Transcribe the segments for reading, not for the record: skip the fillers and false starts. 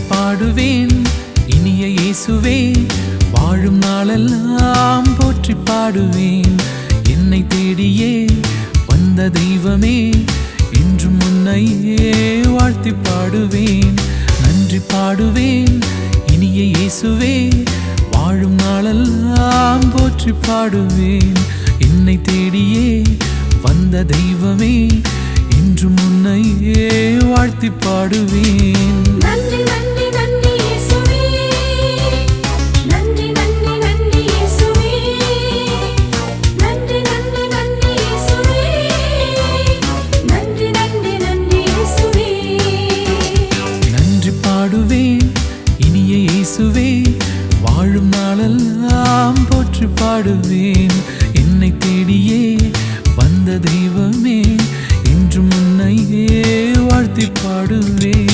பாடுவேன் இனிய இயேசுவே, வாழும் நாளெல்லாம் போற்றி பாடுவேன். என்னை தேடியே வந்த தெய்வமே, இன்றும் உன்னையே வாழ்த்தி பாடுவேன். நன்றி பாடுவேன் இனிய இயேசுவே, வாழும் நாளெல்லாம் போற்றி பாடுவேன். என்னை தேடியே வந்த தெய்வமே, இன்றும் உன்னையே வாழ்த்தி பாடுவேன். நன்றி நன்றி நன்றி இயேசுவே, நன்றி நன்றி நன்றி இயேசுவே, நன்றி நன்றி நன்றி இயேசுவே, நன்றி நன்றி நன்றி இயேசுவே. நன்றி பாடுவேன் இனிய இயேசுவே, வாழும் நாளெல்லாம் போற்றி பாடுவேன். என்னை தேடியே வந்த தெய்வமே, இன்றும் உன்னையே வாழ்த்தி பாடுவேன்.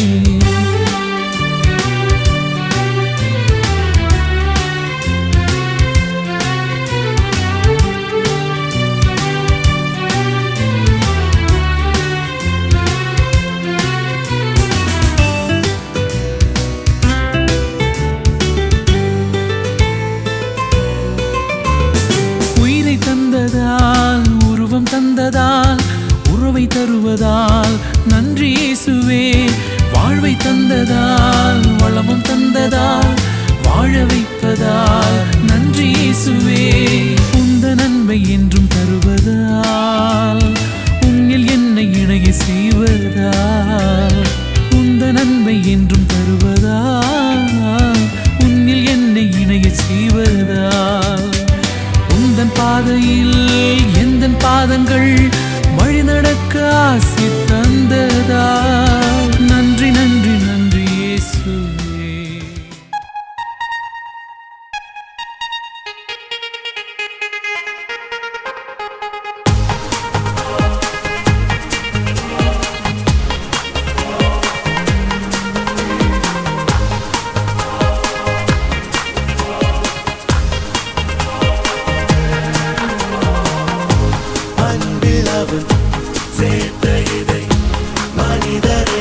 உயிரை தந்ததால், உருவம் தந்ததால், உறவை தருவதால் நன்றி இயேசுவே. வாழ்வை தந்ததால், வளமும் தந்ததால், வாழ வைப்பதால் நன்றி இயேசுவே. உந்தன் அன்பை என்றும் தருவதால், உன்னில் என்னை இணைய செய்வதால், உந்தன் அன்பை என்றும் தருவதால், உன்னில் என்னை இணைய செய்வதால், உந்தன் பாதையில் எந்தன் பாதங்கள் வழி நடக்க ஆசி தந்ததால் நன்றி நன்றி நன்றி இயேசுவே. சேர்த்த இதை மனிதரே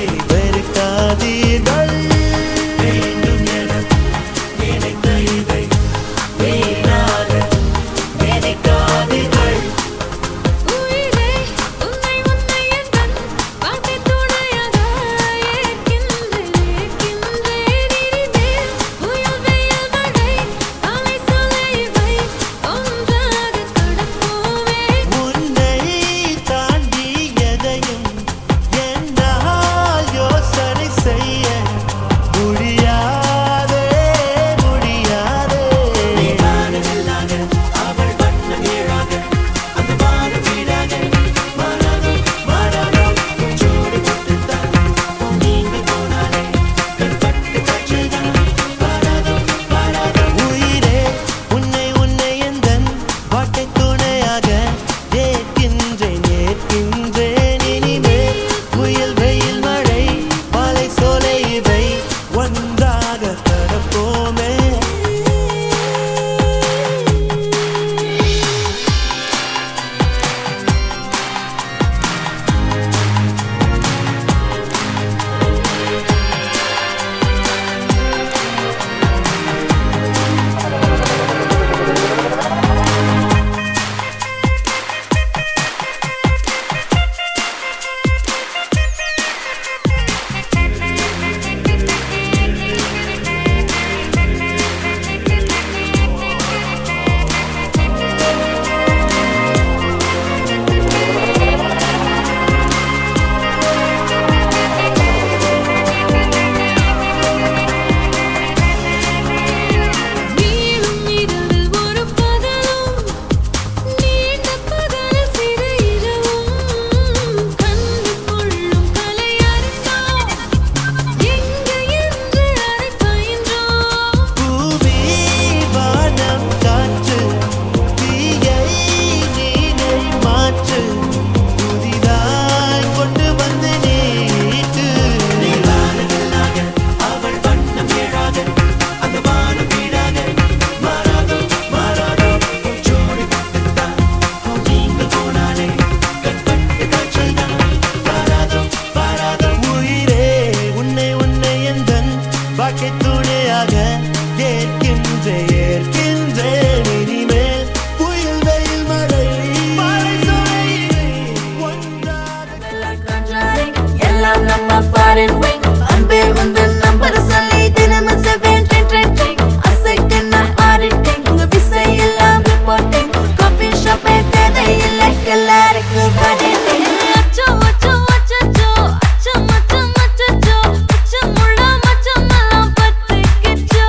எல்லாருக்கும் பதிலே அச்சோ அச்சோ அச்சோ அச்சோ மச்சம் அச்சோ அச்சம் முள்ள மச்சம் எல்லாம் பத்திக்கிச்சோ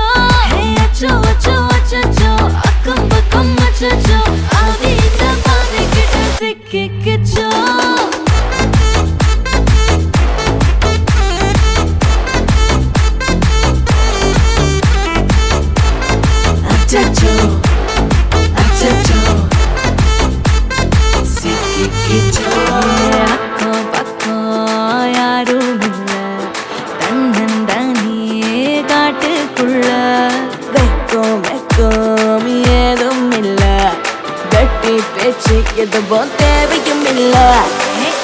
அச்சோ அச்சோ அச்சோ அக்கம் பக்கம் அச்சோ ஆவித பாதிக்கிட்ட சிக்கிக்கிச்சோ அச்சச்சோ அச்சச்சோ சிக்கிக்கிச்சோ அக்கம் பக்கம் யாரும் இல்ல தன்னந்தனியே காட்டுக்குள்ள வெக்கம் வெக்கம் ஏதும் இல்ல வெட்டி பேச்சு எதுவும் தேவையும் இல்ல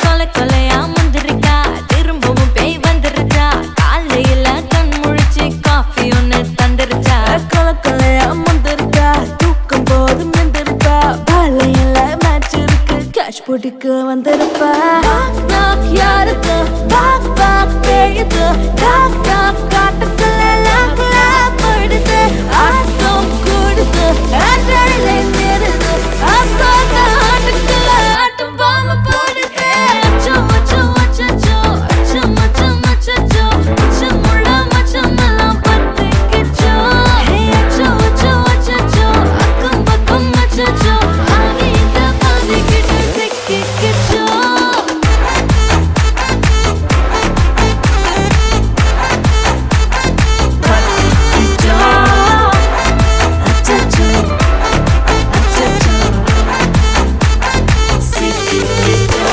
கொலை கொலையா முந்திருக்கா திரும்பவும் பேய் வந்துருச்சா காலையில கண் முழிச்சு காஃபி ஒன்னு தந்துருச்சா கொலை கொலையா முந்திருக்கா தூக்கம் போதும் நின்றுருப்பா பாலையில மேட்ச் இருக்கு கேஷ் போட்டுக்கு வந்திருப்பா யாருக்கு பாக் பாக் பேயுது டாக் டாக் காட்டுக்குள்ள லாக் லாக் படுது ஆட்டம் கூடுது ஆட்டடிலே நிறுது ஆசாக ஆட்டுக்குள்ள ஆட்டம் பாம்பு போடுது அச்சோ அச்சோ அச்சோ அச்சம் மச்சம் அச்சோ அச்சம் முள்ள மச்சம் எல்லாம் பத்திக்கிச்சோ அச்சோ அச்சோ அச்சோ அக்கம் பக்கம் அச்சோ ஆவித பாதிக்கிட்ட சிக்கிக்கிச்சோ அச்சச்சோ அச்சச்சோ சிக்கிக்கிச்சோ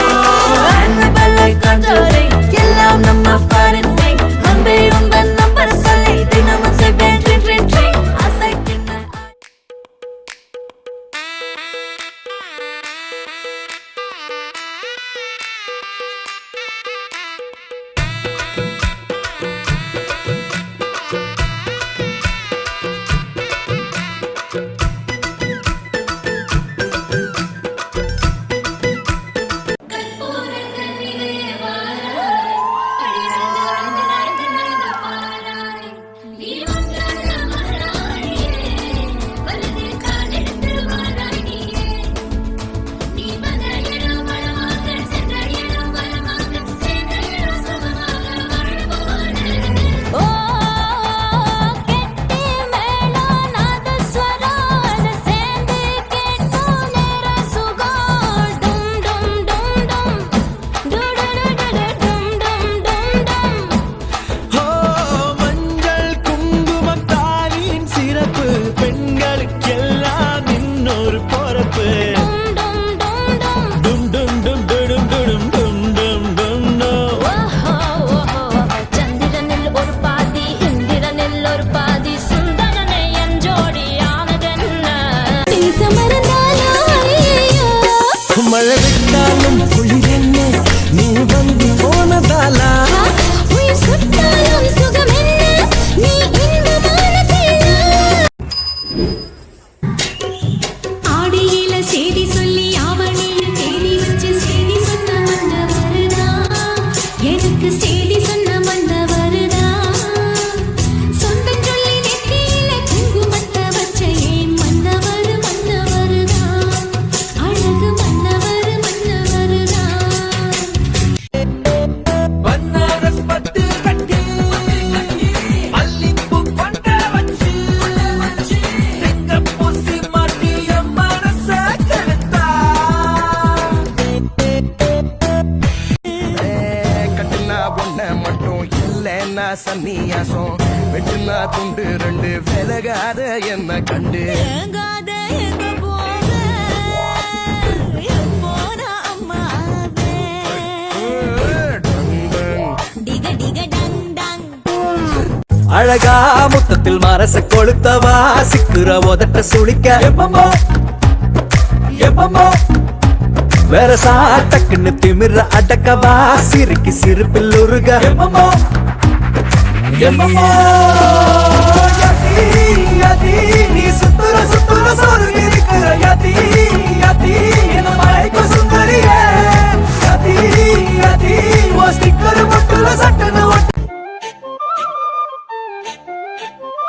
அன்னபல்லை conjuring எல்லாம் நம்ம foreign thing அன்பே உந்தன் நம்பர் சொல்லி தினமும் செய்வேன் ட்ரிங் ட்ரிங் ட்ரிங் அசைக்கின்ற ஓ மஞ்சள் குங்குமம் தாலியின் சிறப்பு பெண்களுக்கெல்லாம் இன்னொரு பொறப்பு டும் டும் டும் டும் டும் டும் டும் டும் டும் ചന്ദ്രനിൽ ഒരു പാതി ഇന്ദ്രനിൽ ഒരു പാതി സുന്ദരനെ എൻ ജോഡിയാണതെന്ന് மழை விட்டாலும் குளிரென்ன நீ வந்து போனதாலா உயிர் சுட்டாலும் சுகமென்ன நீ இன்பமான பிள்ளை ஆடியில செய்தி சொல்லி ஆவணியில் தேடி வச்சு செய்தி சொன்ன வந்த வருதா எனக்கு செய்தி சொன்ன வந்த வருதா சொந்தம் சொல்லி நெத்தியில குங்குமத்தை வச்ச ஏன் மன்னவர் மன்னவருதா அழகு மன்னவர் மன்னவருதா பன்னாரஸ் பட்டு கட்டி மல்லிப்பூ கொண்ட வச்சு சிங்கப்பூசி மாட்டி என் மனச கெடுத்தா கட்டுனா ஒன்ன மட்டும் இல்லைன்னா சன்னியாசம் வெட்டுனா துண்டு ரெண்டு விலகாத என்ன கண்டு ஏங்காத எங்க போக போன அம்மாவே டிக டிக டங் டங் அழகா முத்தத்தில் மரச கொளுத்தவா சிக்குற உதட்ட சுளிக்க எப்பமோ எப்பமோ வேற சாட்டக்குன்னு திமிர அடக்கவா சிரிக்கு சிரிப்பில் உருக எப்பமோ எப்பமோ யதி யதி நீ சுத்துற சுத்துற சோறு இருக்கிற யதி யதி என்ன மழைக்கு சுந்தரியே யதி யதி ஓ ஸ்டிக்கர் மட்டுல சட்டன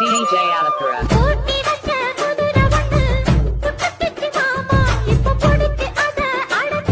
DJ Alakura ஓட்டி வச்ச குதிரை வந்து புத்தத்திச்சு மாமா இப்ப பொடிக்கு அத அடக்க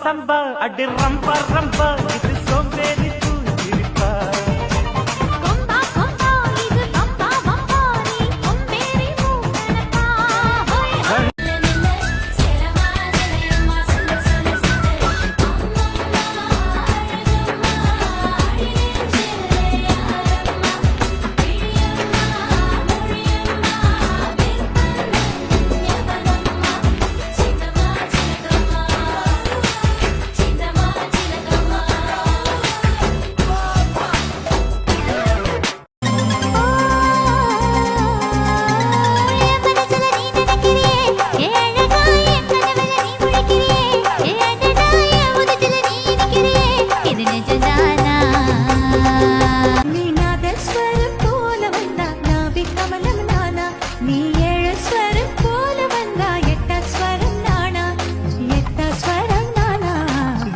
சம்பா அடி ரம்பா ரம்பா இது சோம்பேறி தூங்கிருப்பா கொம்பா கொம்பா இது பம்பா பம்பா நீ கொம்பேறி மூக்கனப்பா ஹோய் நில்ல சேலமா சேலமா சொல்ல சொல்ல சொல்ல அம்மம்மா அழகம்மா அடியே சேலையாரம்மா பிடியம்மா மொழியம்மா விற்பனம் ஞாபகம்மா சின்னம்மா சின்னம்மா சின்னம்மா சின்னம்மா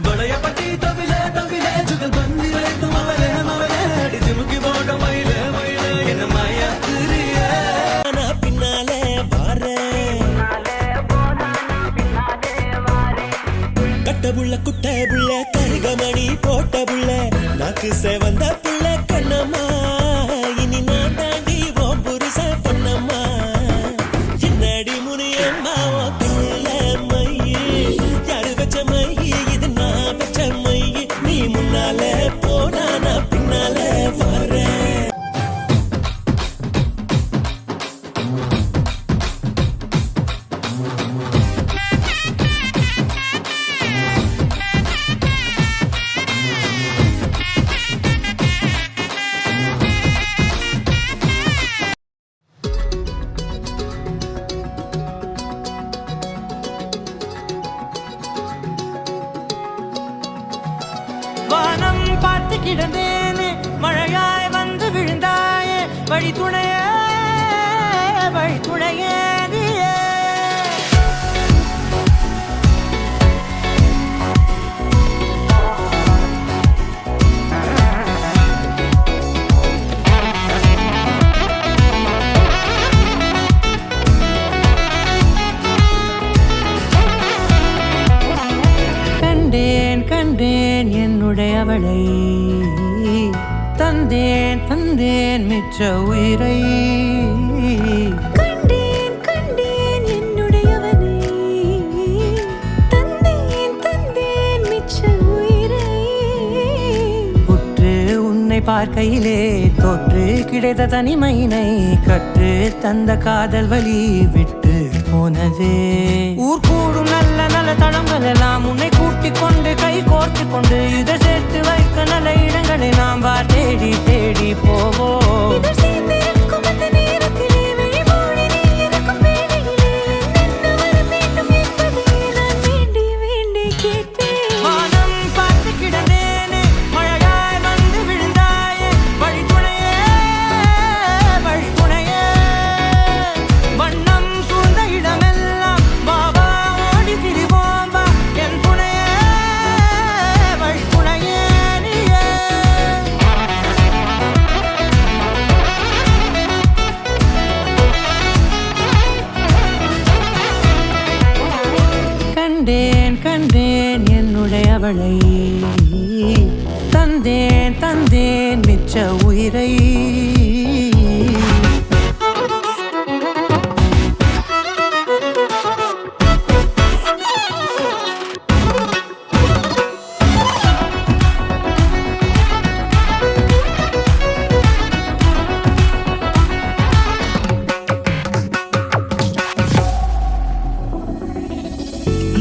படையப்பட்டி தவிலே தவிலே ஜுகல் பந்தி வைக்கும் அவளே அவளே அடி ஜிமுக்கி போட்ட மயிலே மயிலே என்ன மயக்குறியே நான் பின்னாலே வாரேன் கட்ட புள்ள குட்ட புள்ள கருகமணி போட்ட புள்ள நாக்கு சேவந்த புள்ள கண்ணம்மா இனி நான் தாண்டி ஓம் புருஷ பொன்னம்மா என்னடி முனியம்மா உன் புள்ள மையே யாரு வச்ச மையே இது நான் வச்ச மையே நீ முன்னாலே போனா நான் பின்னாலே வரேன் வானம் பார்த்து கிடந்தேனே மழையாய் வந்து விழுந்தாயே வழி துணையே நீயே கண்டேன் கண்டேன் என்னுடையவளை தந்தேன் தந்தேன் மிச்ச உயிரை கண்டேன் கண்டேன் என்னுடையவனை தந்தேன் தந்தேன் மிச்ச உயிரை உற்று உன்னை பார்க்கையிலே தோற்று கிடைத்த தனிமையினை கற்று தந்த காதல் வழி விட்டு போனதே ஊர் கூடும் நல்ல நல்ல தளங்கள் எல்லாம் உன்னை கூட்டிக் கொண்டு கை கோர்த்து கொண்டு இதை சேர்த்து வைக்க நல்ல இடங்களை நாம் தேடி தேடி போவோம் இதழ் சேர்ந்திருக்கும் அந்த நேரத்திலே விழிமூடி நீ இருக்கும் வேளையிலே என்னென்ன வர வேண்டும் என்பதை நான் வேண்டி வேண்டி கேட்பேன் வானம் பார்த்து கிடந்தேனே மழையாய் வந்து விழுந்தாயே வழி துணையே வண்ணம் சூழ்ந்த இடமெல்லாம் பாபா ஓடி திரிவோம் வா என் துணையே வழி துணையே நீயே கண்டேன் கண்டேன் என்னுடையவளை தந்தேன் தந்தேன் மிச்ச உயிரை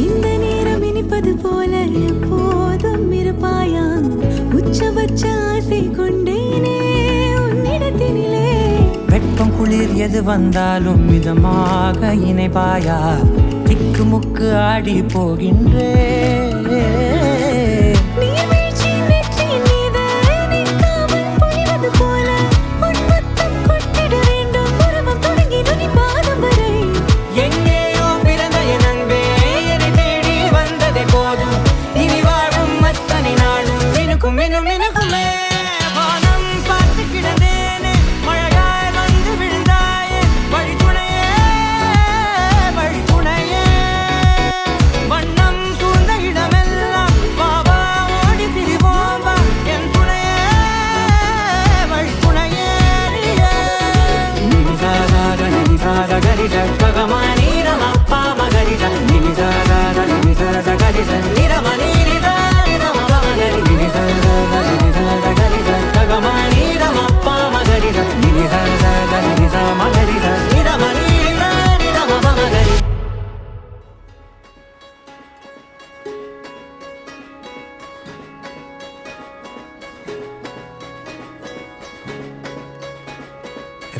இந்த நேரம் இனிப்பது போல எப்போதும் இருப்பாயா உச்சபட்ச ஆசை கொண்டேனே உன்னிடத்தினிலே வெப்பம் குளிர் எது வந்தாலும் மிதமாக இணைப்பாயா திக்குமுக்கு ஆடி போகின்றே நீர்வீழ்ச்சி நெற்றியின் மீது நிற்காமல் பொழிவது போல உன் முத்தம் கொட்டிட வேண்டும் உருவம் தொடங்கி நுனி பாதம் வரை எங்கேயோ பிறந்த என் அன்பே என்னை தேடி வந்ததே போதும் இனி வாழும் அத்தனை நாளும் மினுக்கும் மினுக்குமே வானம் பார்த்து கிடந்தேனே மழையாய் வந்து விழுந்தாயே வழி துணையே வண்ணம் சூழ்ந்த இடமே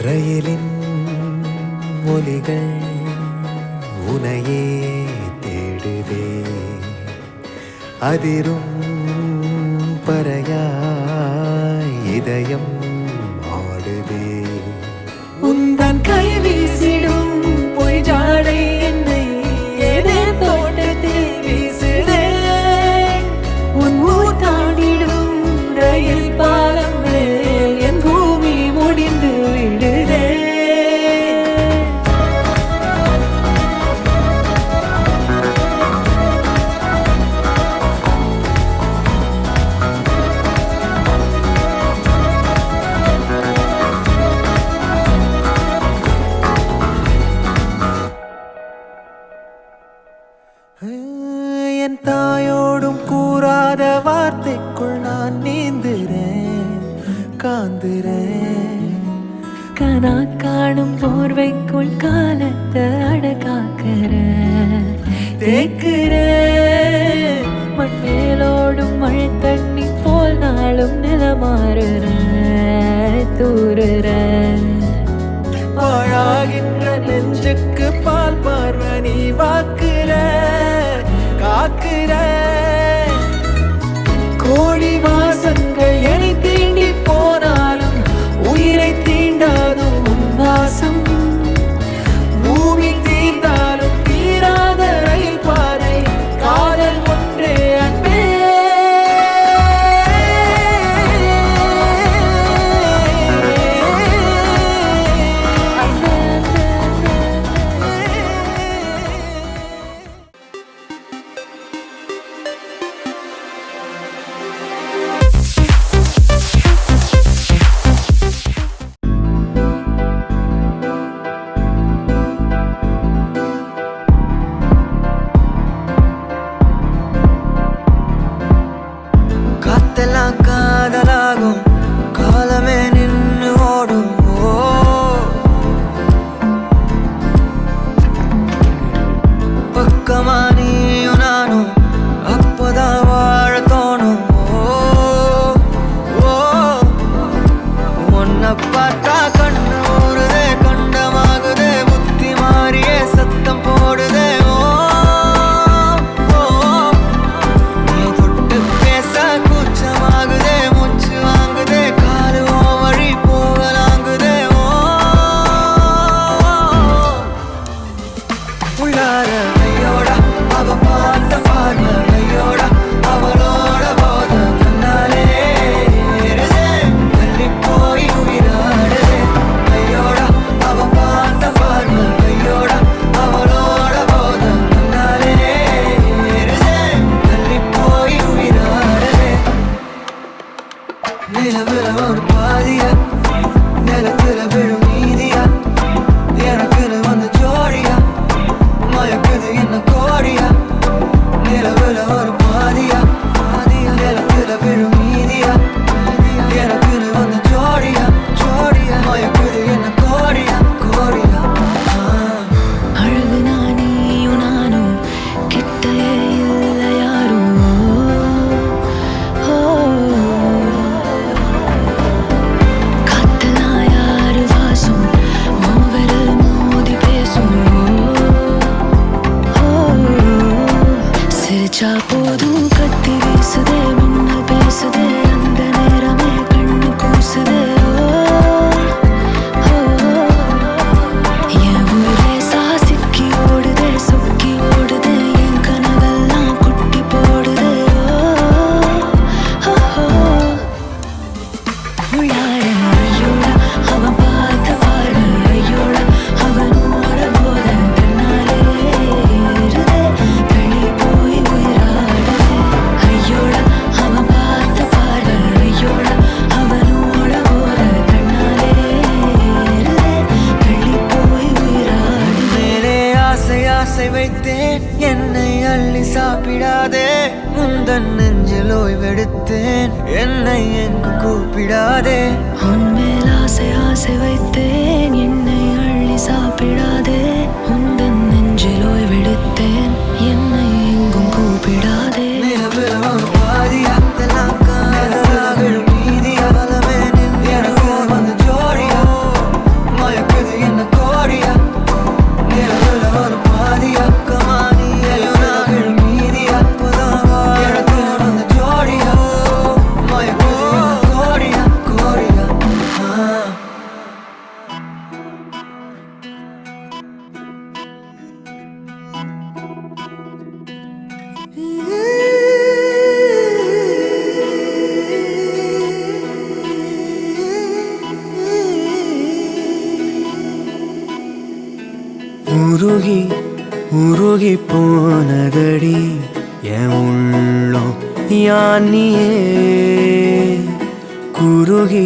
ரயிலின் ஒலிகள் உனையே தேடுதே அதிரும் பறையாய் இதயம் ஆடுதே உந்தன் கை வீசிடும் பொய் ஜாடை என்னை ஏதே தோட்டத்தில் வீசுதே உன் ஊர் தாண்டிடும் ரயில் பாலம் மேல் என் பூமி முடிந்து விடுதே என் தாயோடும் கூறாத வார்த்தைக்குள் நான் நீந்துறேன் காந்துறேன் கனா காணும் போர்வைக்குள் காலத்தை அடக்காக்கிற தேக்குற மண்ணேலோடும் மழை தண்ணி போல் நாளும் நிலமாறுற தூறுற பாழாகின்ற நெஞ்சுக்கு பால் பார்வை நீ வாக்குற காக்குற கோடி வாசங்கள் என்னை தீண்டி போனாலும் உயிரை தீண்டாதும் உன் வாசம் பூமி தீர்ந்தாலும் தீராத ரயில் பாதை காதல் ஒன்றே அன்பே காத்தெல்லாம் காதலாகும் காலமே நின்று ஓடும் பக்கமா நீயும் நானும் அப்பதான் வாழ தோணும் உன்னை பார்த்தா கண்ணு ஊறுதே கண்டமாகுதே புத்தி மாறியே சத்தம் போடுதே நீ தொட்டு பேச கூச்சமாகுதே மூச்சு வாங்குதே காலு வழி போகலாங்குதே உள்ளார ஐயோடா அவ பார்த்த பார்வை ஐயோடா அவளோட போத கண்ணாலே ஏறுதே தள்ளி போய் உயிராடுதே ஐயோடா அவ பார்த்த பார்வை ஐயோடா அவளோட போத கண்ணாலே ஏறுதே தள்ளி போய் உயிராடுதே நிலவுல ஒரு பாதியா நிலத்துல விழும் நீதியா எனக்குன்னு வந்து ஜோடியா மயக்குது என்ன கோடியா நிலவுல ஒரு பாதியா நிலத்துல விழும் நீதியா எனக்குன்னு வந்து ஜோடியா மயக்குது என்ன கோடியா அழகு நானியும் நானும் கிட்டே இல்லை யாரும் காத்தெல்லாம் யாரு வாசம் விரல் மோதி பேசும் சிரிச்சா போதும் கத்தி வீசுதே மின்னல் பேசுதே அந்த நேரமே கண்ணு கூசுதே என் ஊரே சாசிக்கி ஓடுதே சொக்கி ஓடுதே என் கனவெல்லாம் குட்டி போடுதே உள்ளார ஐயோடா அவன் பார்த்த பார்வை ஐயோடா அவனோட போத கண்ணாலே ஏறுதே தள்ளி போய் உயிராடுதே ஐயோடா அவன் பார்த்த பார்வை ஐயோடா அவனோட போத கண்ணாலே ஏறுதே தள்ளி போய் உயிராடுதே மேலே ஆசை ஆசை வைத்தேன் என்னை அள்ளி சாப்பிடாதே முந்தன் நெஞ்சில் ஓய்வெடுத்தேன் என்னை எங்கு கூப்பிடாதே உன்மேல் ஆசை ஆசை வைத்தேன் என்னை அள்ளி சாப்பிடாதே உந்தன் நெஞ்சில் ஓய்வெடுத்தேன் என்னை எங்கும் கூப்பிடாதே நிலவுல ஒரு பாதியா தெல்லாம் காதலாக விழும் நீதியா பலமே நின்று எனக்கு வந்து ஜோடியா குறுகி போனதடி என் உள்ளம் யானியே குறுகி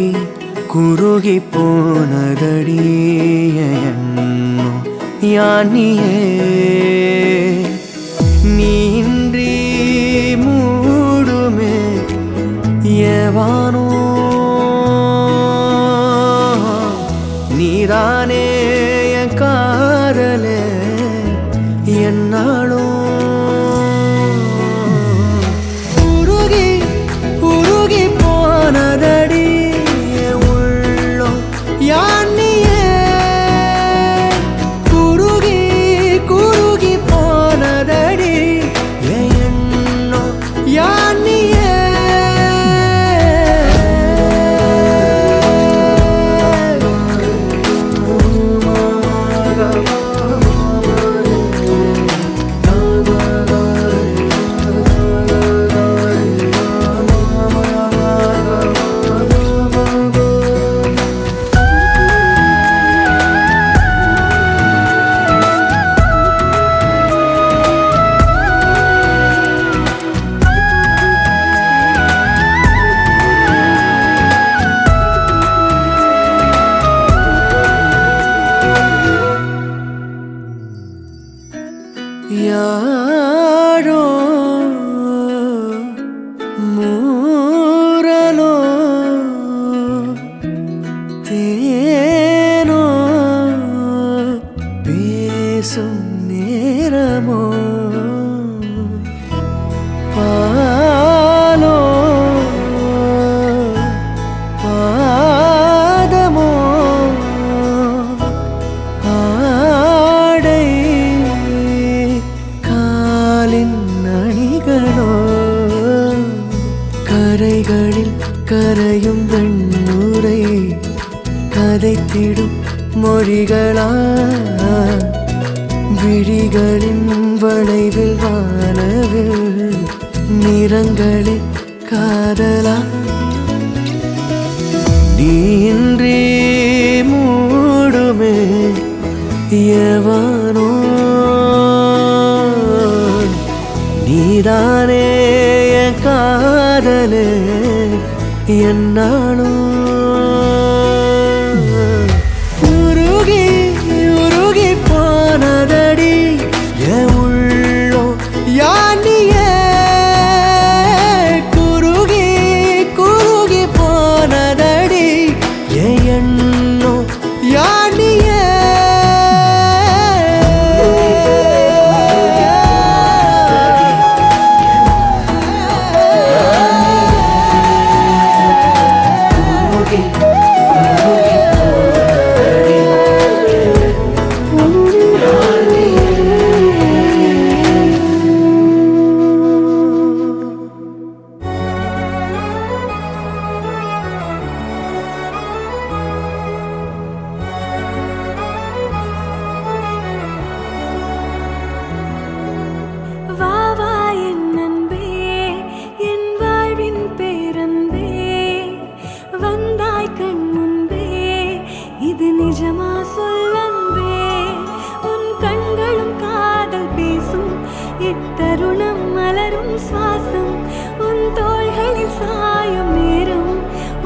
குறுகி போனதடி என் எண்ணம் யானியே நீன்றி மூடுமே ஏவானோ நீதானே என் காதலே என்னாலும் உருகி உருகி போனதடி என் உள்ளம் யானியே குறுகி குறுகி போனதடி என் எண்ணம் யானியே யாரோ மூரலோ தேனோ பேசும் நேரமோ பாலோ பாதமோ ஆடை காலின் அணிகளோ கரைகளில் கரையும் வெண்ணுரை கதைத்திடும் மொழிகளா விழிகளின் வளைவில் வானவில் நிறங்களில் காதலா நீன்றி மூடுமே எவனோ நீதானே என் காதலே என்னாலும் உருகி உருகி போனதடி என் உள்ளம் யானியே குறுகி குறுகி போனதடி என் எண்ணம் யானியே நிஜமா சொல்லன்பே உன் கண்களும் காதல் பேசும் இத்தருணம் மலரும் சுவாசம் உன் தோள்களில் சாயும் நேரம்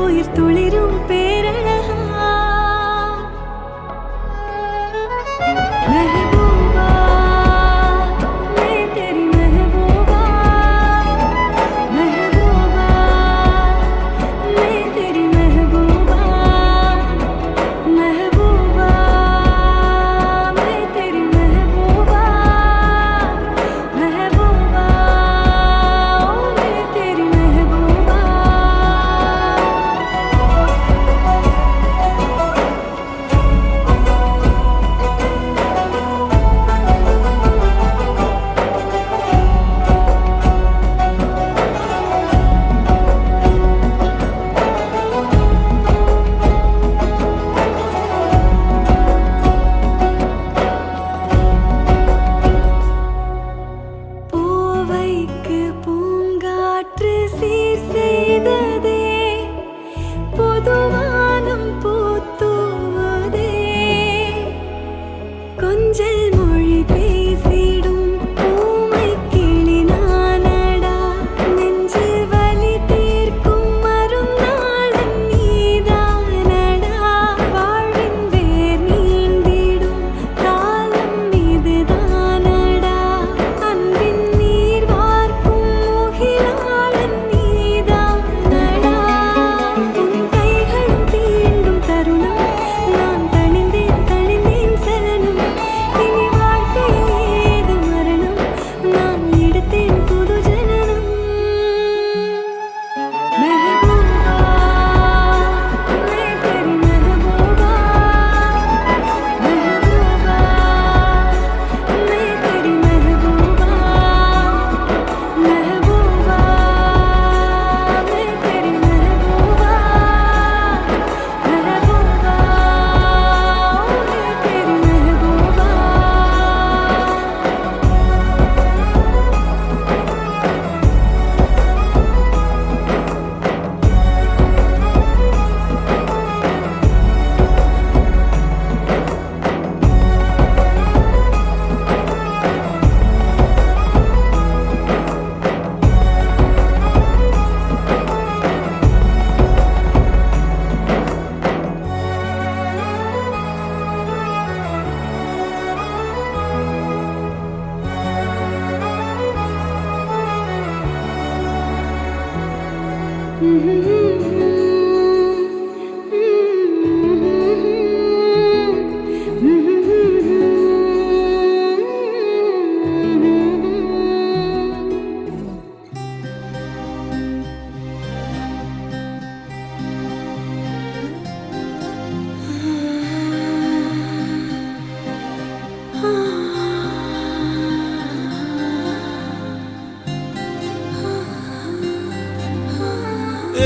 உயிர் துளிரும் பேரழகா महबूबा मैं तेरी महबूबा महबूबा मैं तेरी महबूबा महबूबा मैं तेरी महबूबा महबूबा ओ मैं तेरी महबूबा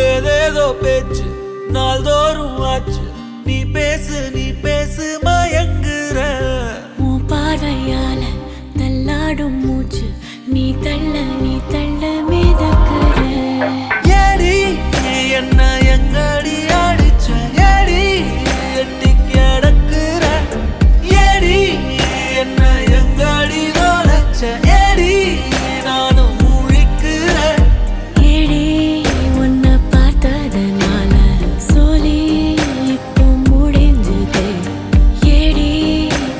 ஏதேதோ பேச்சு நாள்தோறும் ஆச்சு நீ பேசு மயங்குற உன் பார்வையால தள்ளாடும் மூச்சு நீ தள்ள மிதக்குற ஏடி என்ன எங்கடி அடிச்ச ஏடி எட்டி கிடக்குற ஏடி என்ன எங்கடி தொலைச்ச ஏடி நானும் முழிக்கிறேன் ஏடி உன்னை பார்த்ததனால சோலி இப்போ முடிஞ்சதே ஏடி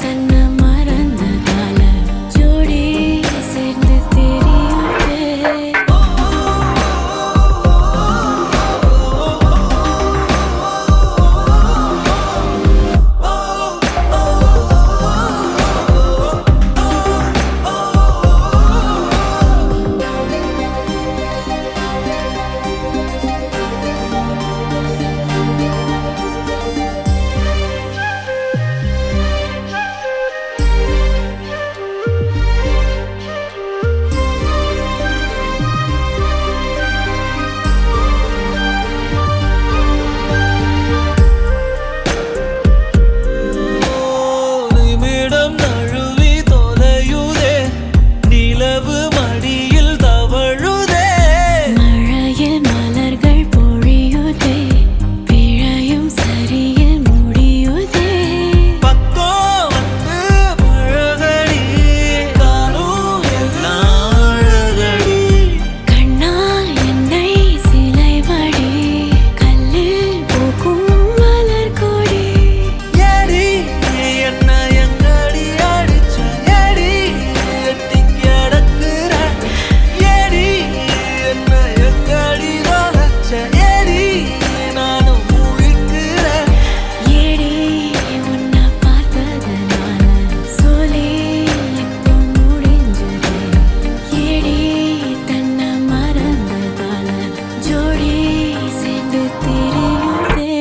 தன்னை மறந்ததால ஜோடி சேர்ந்து தெரியுதே நிமிடம் நழுவி தொலையுதே நிலவு மடியில் தவழுதே மழையில் மலர்கள் பொழியுதே பிழையும் சரியில் முடியுதே பக்கம் வந்து பழகடி காணும் எல்லாம் அழகடி கண்ணா என்னை சிலைவடி கல்லில் பூக்கும் மலர் கொடி ஏடி என்ன எங்கடி அடிச்ச ஏடி எட்டி கிடக்குற ஏடி என்ன எங்கடி தொலைச்ச ஏடி நானும் முழிக்கிறேன் ஏடி உன்னை பார்த்ததனால சோலி இப்போ முடிஞ்சதே ஏடி தன்னை மறந்ததால ஜோடி சேர்ந்து தெரியுதே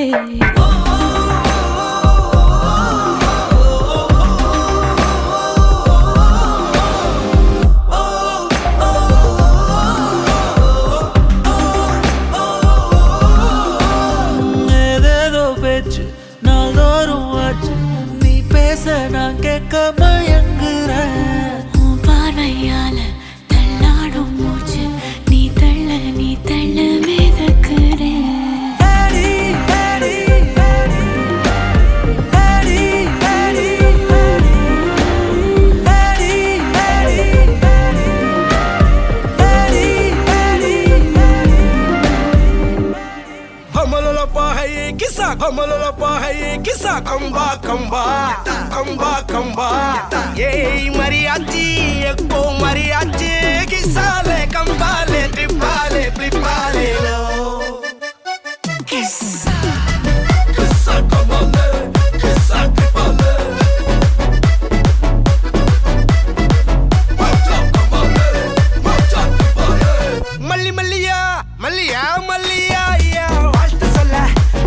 ஏதேதோ பேச்சு நாள்தோறும் ஆச்சு நீ பேச நான் கேட்க மயங்குறேன் உன் பார்வையால தள்ளாடும் மூச்சு நீ தள்ள மிதக்குற ஏடி ஏடி ஏடி ஏடி ஏடி ஏடி ஏடி हमलोलपा है ये किस्सा कंबा ये मरियाची एको मरियाची किस्साले कंबाले ट्रिपाले प्लिपाले लो किस्सा कंबाले किस्सा ट्रिपाले माचा ट्रिपाले मल्लिया या வாழ்த்து சொல்ல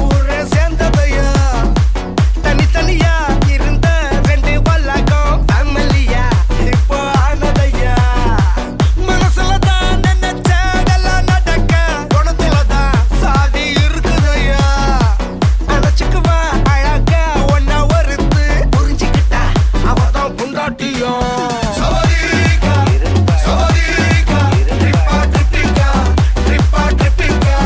ஊரே சேர்ந்ததையா தனியா இருந்த ரெண்டு வல்லகம் ஃபேமிலியா இப்போ ஆனதையா மனசுல தான் நினைச்சதெல்லாம் நடக்க குணத்துல தான் சாதி இருக்குதையா அழைச்சுக்குவா அழகா ஒன்னா ஒருத்து புரிஞ்சுக்கிட்டா அவதான் புண்டாட்டியும் Sawadika, trippa trippica,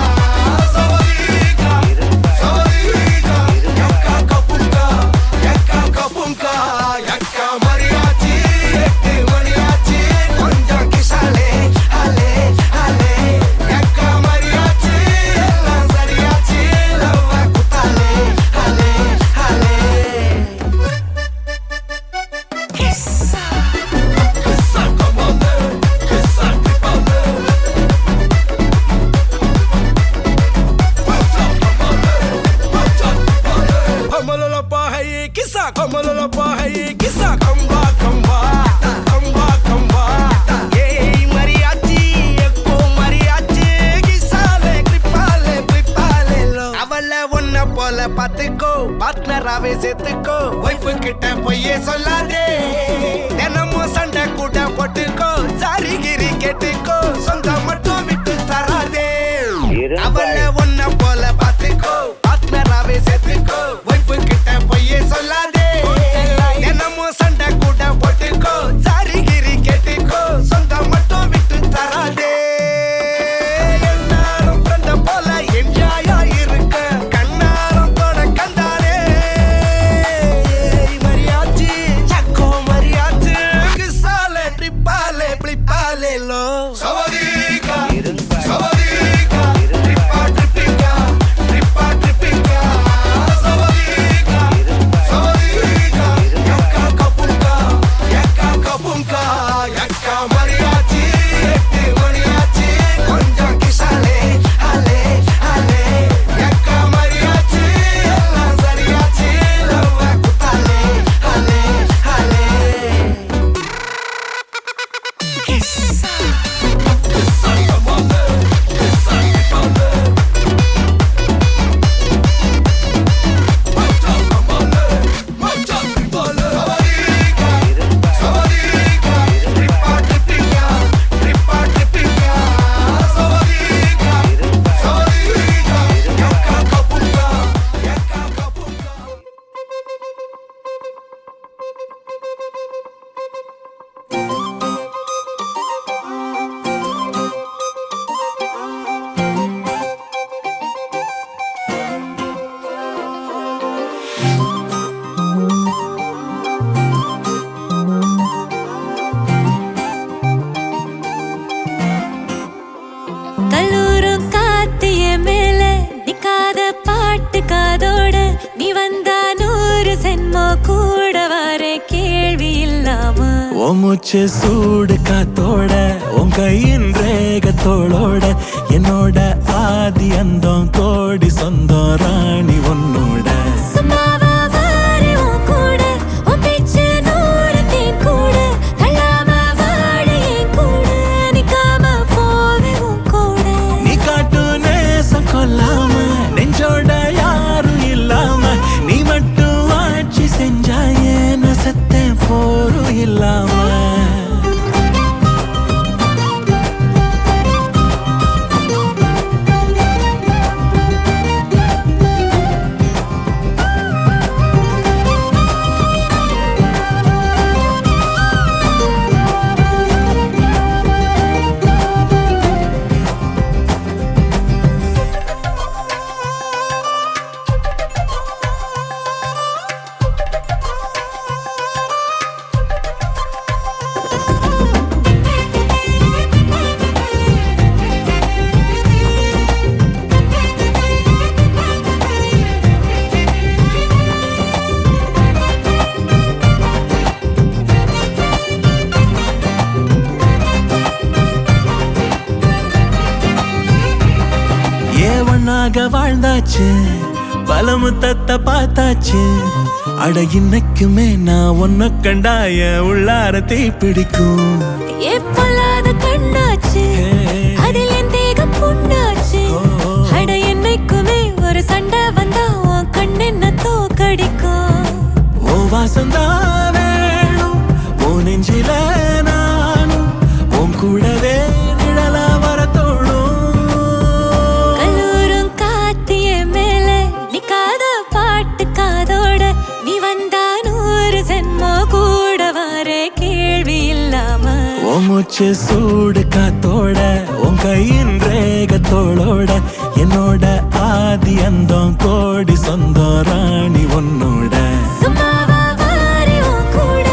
பார்ட்னராவே சேர்த்துக்கோ ஒய்ஃபு கிட்ட பொய்யே சொல்லாதே தினமும் சண்டை கூட போட்டுக்கோ சாரிகிரி கேட்டுக்கோ சொந்தம் மட்டும் விட்டு தராதே அவளை ஒன்ன போல பாத்துக்கோ பார்ட்னராவே சேர்த்துக்கோ ஒய்ஃபு கிட்ட பொய்யே சொல்லாதே தினமும் சண்டை கூட போட்டுக்கோ சாரிகிரி கேட்டுக்கோ சொந்தம் மட்டும் விட்டு தராதே எல்லாரும் ஃப்ரெண்ட போல என்ஜாயா இருக்க கண்ணாரம் தொட கண்டாலே மரியாச்சி சக்கோ மரியாச்சி கிசாலே ட்ரிப்பாலே பிளிப்பாலே லோ சவதிகா சவதிகா ட்ரிப்பா ட்ரிப்பிகா ட்ரிப்பா ட்ரிப்பிகா சவதிகா சவதிகா யக்கா கபுங்கா யக்கா மரியாச்சி எட்டு மணியாச்சி கொஞ்சம் கிசாலே ஹலே ஹலே யக்கா மரியாச்சி எல்லாம் சரியாச்சி லவ்வ குத்தாலே ஹலே ஹலே கிசா கிசா கமாலே கிசா கமாலே மச்சா கமாலே மச்சா கமாலே சவதிகா ட்ரிப்பா ட்ரிப்பிகா ட்ரிப்பா ட்ரிப்பிகா சவதிகா சவதிகா யக்கா கபுங்கா கல்லூரும் காத்திய மேல நிக்காத பாட்டு காதோட நீ வந்தா 100 சென்மோ கூட வர கேள்வி இல்லாம உன் மூச்சு சூடு காத்தோட உன் கையின் ரேகத்தோளோட என்னோட ஆதி அந்தம் கோடி சொந்தம் ராணி உன்னோட சும்மாவா வாரு உன் கூட உன் பேச்சு 100 தேன் கூட தள்ளாம வாழ என் கூட நிக்காம போவே உன் கூட நீ காட்டு நேசம் கொல்லாம நெஞ்சோட யாரும் இல்லாம நீ மட்டும் ஆட்சி செஞ்சாயே நான் செத்தேன் போரும் இல்லாம ஒன்னாக வாழ்ந்தாச்சு பல முத்தத்தை பார்த்தாச்சு அட இன்னைக்குமே நான் ஒன்ன கண்டாய உள்ளார தீ பிடிக்கும் எப்பொல்லாத கண்ணாச்சு அதில் என் தேகம் புண்ணாச்சு அட என்னைக்குமே ஒரு சண்டை வந்தா உன் கண்ணென்ன தோக்கடிக்கும் ஓ வாசந்தா வேணும் ஓ நெஞ்சில நானும் உன் கூடவே நிழலா வர தோணும் கல்லூரும் காத்திய மேல நிக்காத பாட்டு காதோட நீ வந்தா 100 சென்மோ கூட வர கேள்வி இல்லாம உன் மூச்சு சூடு காத்தோட உன் கையின் ரேகத்தோளோட என்னோட ஆதி அந்தம் கோடி சொந்தம் ராணி உன்னோட சும்மாவா வாரு உன் கூட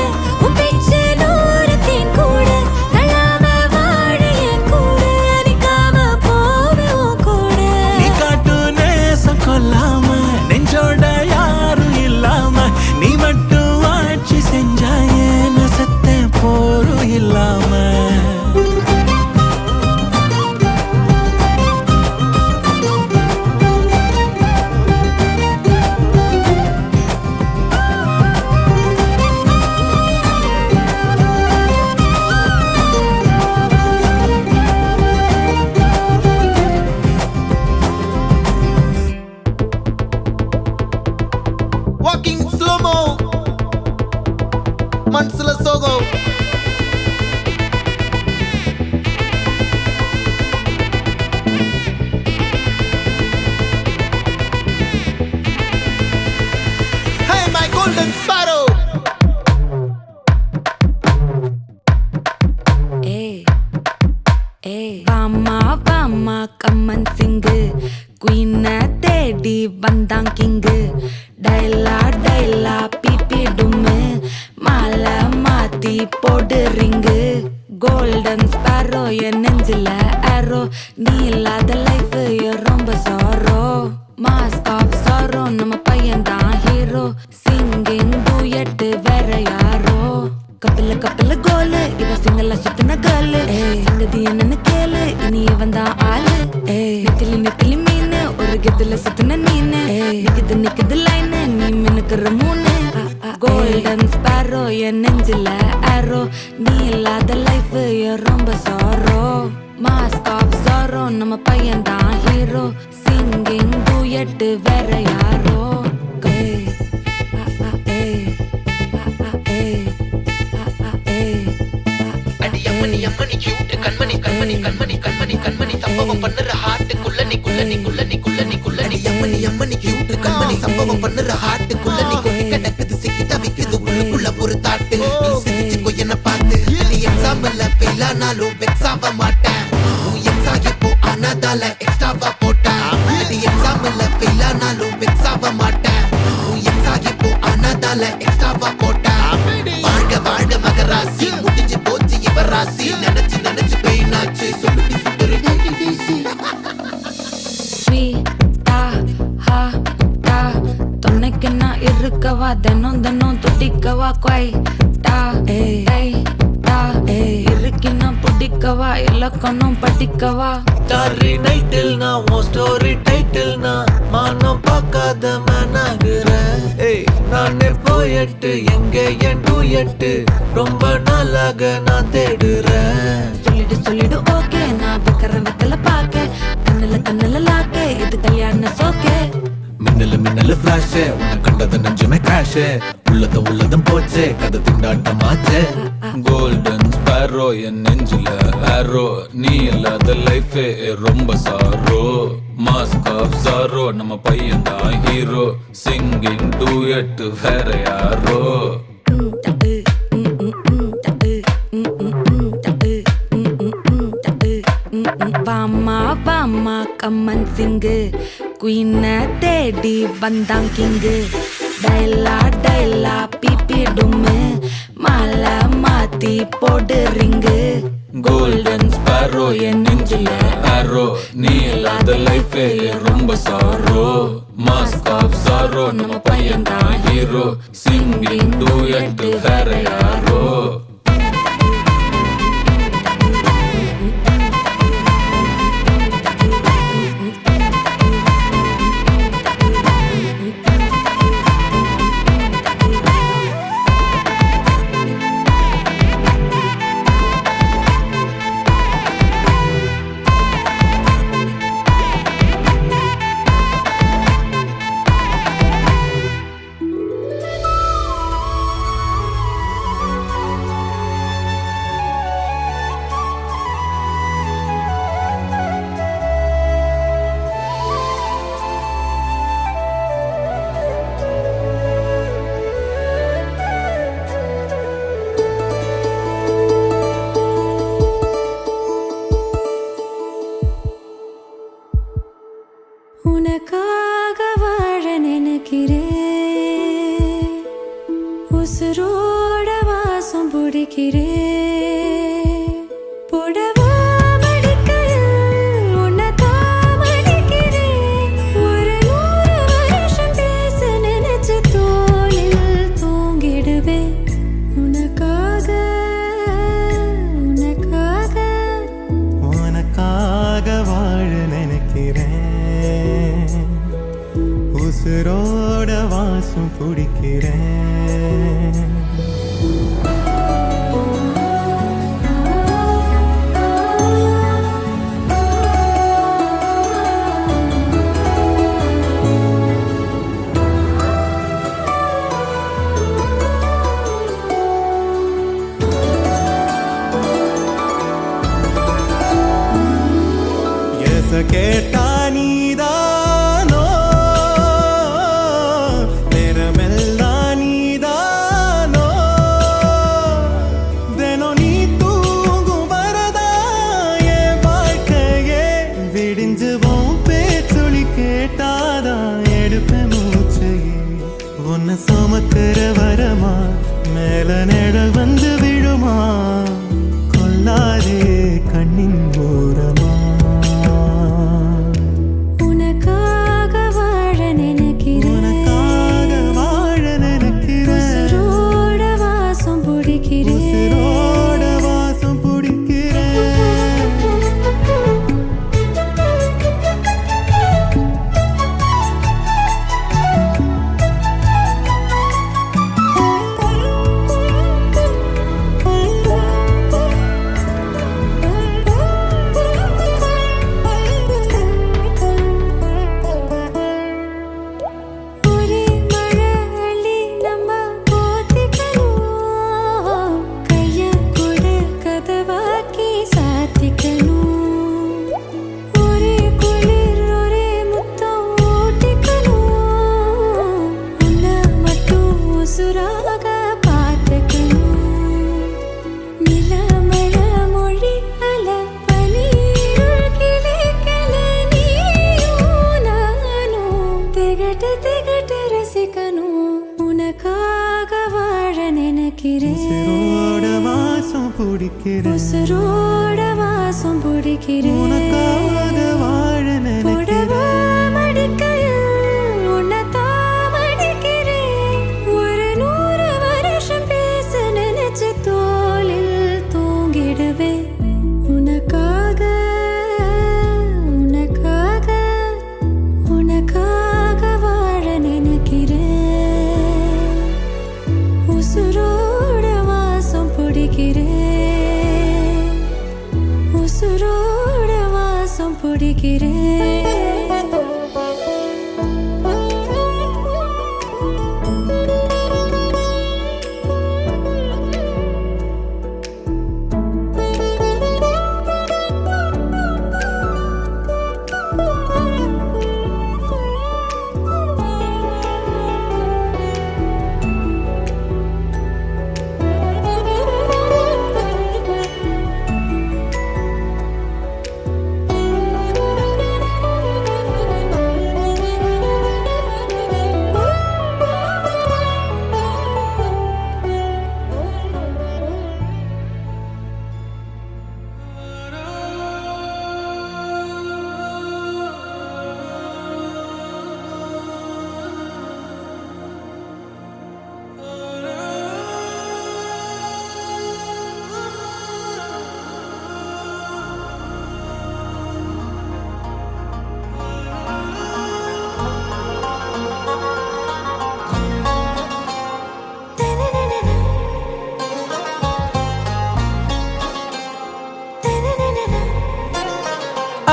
உன் பேச்சு 100 தேன் கூட தள்ளாம வாழ என் கூட நிக்காம போவே உன் கூட நீ காட்டு நேசம் கொல்லாம நெஞ்சோட யாரும் இல்லாம நீ மட்டும் ஆட்சி செஞ்சாயே நான் செத்தேன் போரும் இல்லாம மனசுல சோகம். Hey my golden sparrow. வாமா வாமா கம்மன் சிங்கு குயின தேடி வந்தான் கிங்கு டைலா டைலா பிபி டும்மு மாலை மாத்தி போடு ரிங்கு கோல்டன் ஸ்பாரோ என் நெஞ்சில ஆரோ நீ இல்லாத லைஃப் ரொம்ப சாரோ மாஸ்க் ஆஃப் சாரோ நம்ம பையன் தான் ஹீரோ சிங்கிங் டூயட் வேற யாரோ கப்பில கப்பில கோலு இவ சிங்கல்ல சுத்தின கேளு சங்கதி என்னன்னு கேளு இனி இவன் தான் ஆளு நிக்கலி நிக்கலி மீனு ஒரு கெத்துல சுத்தின நீனு நிக்குது நிக்குது லைனு நீ மினுக்குற மூணு கோல்டன் ஸ்பாரோ என் நெஞ்சில ஆரோ நீ இல்லாத லைஃப் ரொம்ப சாரோ மாஸ்க் ஆஃப் சாரோ நம்ம பையன் தான் ஹீரோ சிங்கிங் டூயட் வேற யாரோ அம்மணி கியூட் கண்மணி கண்மணி கண்மணி கண்மணி கண்மணி சம்பவம் பண்ணுற ஹார்ட்டுக்குள்ள நீ குள்ள நீ குள்ள நீ குள்ள நீ குள்ள நீ அம்மணி கியூட் கண்மணி சம்பவம் பண்ணுற ஹார்ட்டுக்குள்ள நீ கொட்டி கிடக்குது சிக்கி தவிக்குது உள்ளுக்குள்ள ஒரு தாட்டு நீ சிரிச்சுக்கோ என்ன பார்த்து நீ எக்ஸாம்பிள் ஃபெயில் ஆனாலும் வெக்ஸ் ஆக மாட்டேன் உன் எக்ஸ் ஆகி போ ஆனாதால எக்ஸ்ட்ராவா போட்டேன் நீ எக்ஸாம்பிள் ஃபெயில் ஆனாலும் வெக்ஸ் ஆக மாட்டேன் உன் எக்ஸ் ஆகி போ ஆனாதால எக்ஸ்ட்ராவா போட்டேன் வாழ்க வாழ்க மகராசி முடிஞ்சு போச்சு இவர் ராசி நினைச்சு நினைச்சு பெயினாச்சு சொல்லுடி சுத்தரி ஸ்வீட்டா ஹா டா துணைக்கு நான் இருக்கவா தினம் தினம் துடிக்கவா குவை டா ஏய் டா இருக்கினா பிடிக்கவா இலக்கணம் படிக்கவா ஸ்டாரி நைட்டில் நான் உன் ஸ்டோரி டைட்டில் நான் மானம் பார்க்காத மேனாகிறேன். நானே போயட்டு எங்கே என் டூயட்டு ரொம்ப நாளாக நான் தேடுறேன். சொல்லிடு ஓகே நான் வைக்கிற வெத்தல பாக்க கண்ணுல லாக்க இது கல்யாண சோக்கே மின்னலு மின்னலு ஃபிளாஷ் உன்னை கண்டது நெஞ்சுமே கிராஷ் உள்ளதும் போச்சே கதை திண்டாட்டமாச்சே கோல்டன் ஸ்பாரோ என் நெஞ்சில ஆரோ நீ இல்லாத லைஃப் ரொம்ப சாரோ மாஸ்க் ஆஃப் சாரோ நம்ம பையன் தான் ஹீரோ சிங்கிங் டூயட் வேற யாரோ வாமா வாமா கம்மன் சிங்கு குயின தேடி வந்தான் கிங்கு டைலா டைலா பிபி டும்மு மாலை மாத்தி போடு ரிங்கு கோல்டன் ஸ்பாரோ என் நெஞ்சில ஆரோ நீ இல்லாத லைஃப் ரொம்ப சாரோ மாஸ்க் ஆஃப் சாரோ நம்ம பையன் தான் ஹீரோ சிங்கிங் டூயட் வேற யாரோ உனக்காக வாழ நினைக்கிறேன் உசுரோட வாசம் பிடிக்கிறேன் புடவா மடிக்கையில் உன்னைத்தான் மடிக்கிறேன் ஒரு 100 வருஷம் பேச நினைச்சு தோளில் தூங்கிடுவேன் உனக்காக உனக்காக உனக்காக வாழ நினைக்கிறேன் உசுரோட வாசம் பிடிக்கிறேன் மேல நிழல் வந்து விழுமா கொல்லாதே கண்ணின் ஓரமா உனக்காக வாழ நினைக்கிறேன் உனக்காக வாழ நினைக்கிறேன் உசுரோட வாசம் பிடிக்கிறேன் உசிரோட வாசம் பிடிக்கிறேன் ஒரே மழை அள்ளி நம்ம போத்திக்கணும் கைய கூட கதவாக்கி சாத்திக்கணும் ஒரே குளிர் ஒரே முத்தம் ஓட்டிக்கணும் உன்னை மட்டும் உசுராக பார்த்துக்கணும் நிலமழ மொழி அல பனீருள் கிளிக்கல நீயும் நானும் திகட்டு திகட்டு ரசிக்கணும் உனக்காக வாழ நினைக்கிறேன் உசிரோட வாசம் பிடிக்கிறேன் உசுரோட வாசம் பிடிக்கிறேன் உனக்காக வாழ புடவா நினைக்கிறேன் மடிக்கையில் உன்னைத்தான் மடிக்கிறேன். ஒரு 100 வருஷம் பேச நினைச்சு தோளில் தூங்கிடுவேன். உனக்காக, உனக்காக, உனக்காக வாழ நினைக்கிறேன். உசுரோட வாசம் பிடிக்கிறேன். உசுரோட வாசம் பிடிக்கிறேன்.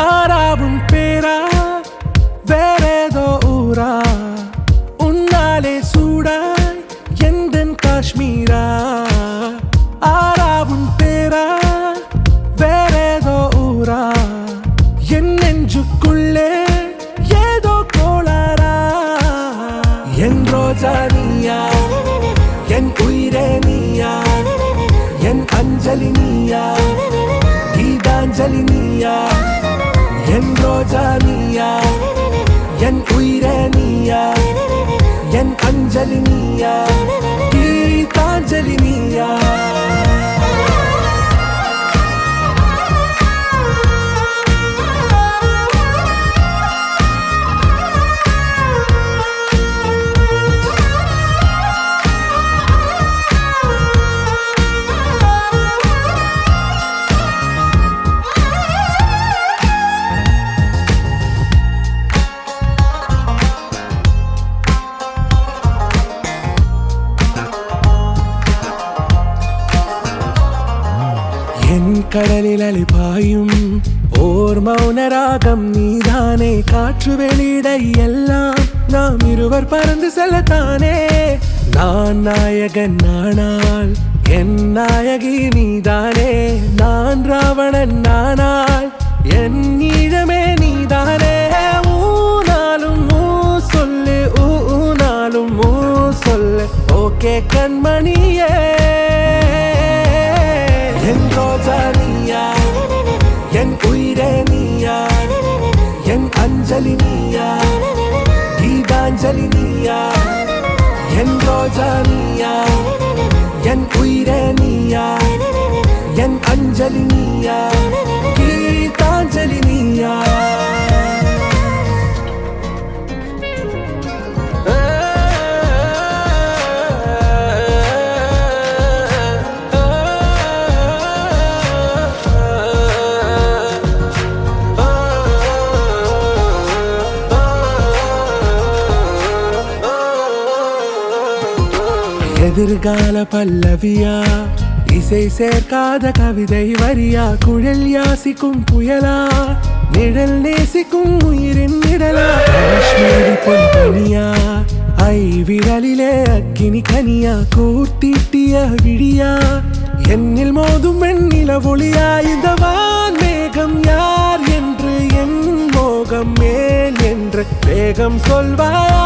ஆறாவும் பேரா வேறேதோ ஊரா உன்னாலே சூடாய் எந்தன் காஷ்மீரா ஆறாவும் பேரா வேறேதோ ஊரா என் நெஞ்சுக்குள்ளே ஏதோ கோளாரா என் ரோஜா நீயா என் உயிரே நீயா என் அஞ்சலி நீயா கீதாஞ்சலி நீயா என் ரோஜா நீயா என் உயிரே நீயா என் அஞ்சலி நீயா கீதாஞ்சலி நீயா என் கடலில் அலிபாயும் ஓர் மௌன ராகம் நீதானே காற்று வெளியிட எல்லாம் நாம் இருவர் பறந்து செல்லத்தானே நான் நாயகன் நானால் என் நாயகி நீதானே நான் ராவணன் நானால் என் ஈழமே நீதானே ஊனாலும் ஊ சொல்லு ஊனாலும் ஊ சொல்லு ஓகே கண்மணியே என் ரோஜா நீயா என் உயிரே நீயா என் அஞ்சலி நீயா கீதாஞ்சலி நீயா என் ரோஜா நீயா என் அஞ்சலி நீயா கீதாஞ்சலி நீயா எதிர்கால பல்லவியா இசை சேர்க்காத கவிதை வரியா குழல் யாசிக்கும் புயலா நிழல் நேசிக்கும் உயிரின் நிழலா காஷ்மீரி பொன்பனியா ஐ விரலிலே அக்கினி கனியா கூர்த்தீட்டிய விழியா என்னில் மோதும் வெண்ணில ஒளியா இந்த வான் மேகம் யார் என்று என் மோகம் மேல் என்று வேகம் சொல்வாயா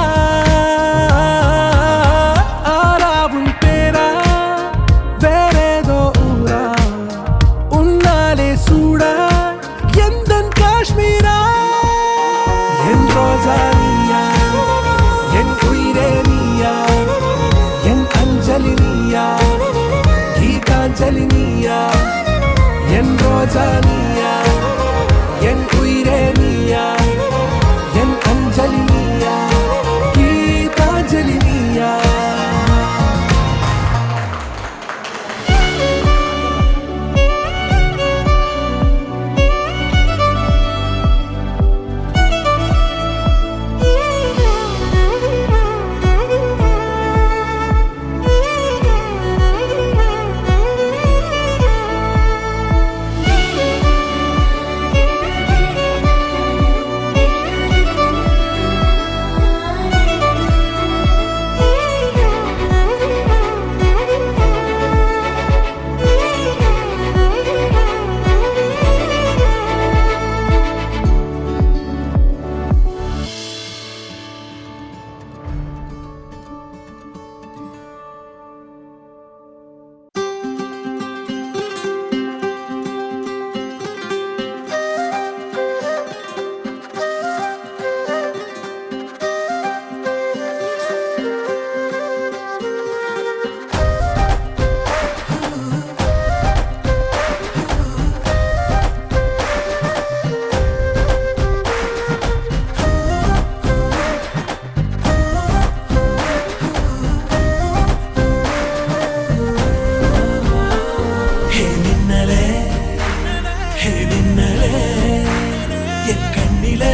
ஆராவும் பேரா வேறேதோ ஊரா உன்னாலே சூடா எந்தன் காஷ்மீரா என் ரோஜா நீயா என் உயிரே நீயா என் அஞ்சலி நீயா கீதாஞ்சலி நீயா என் ரோஜா நீயா என் உயிரே நீயா என் அஞ்சலி நீயா கீதாஞ்சலி நீயா ஹே மின்னலே என் கண்ணிலே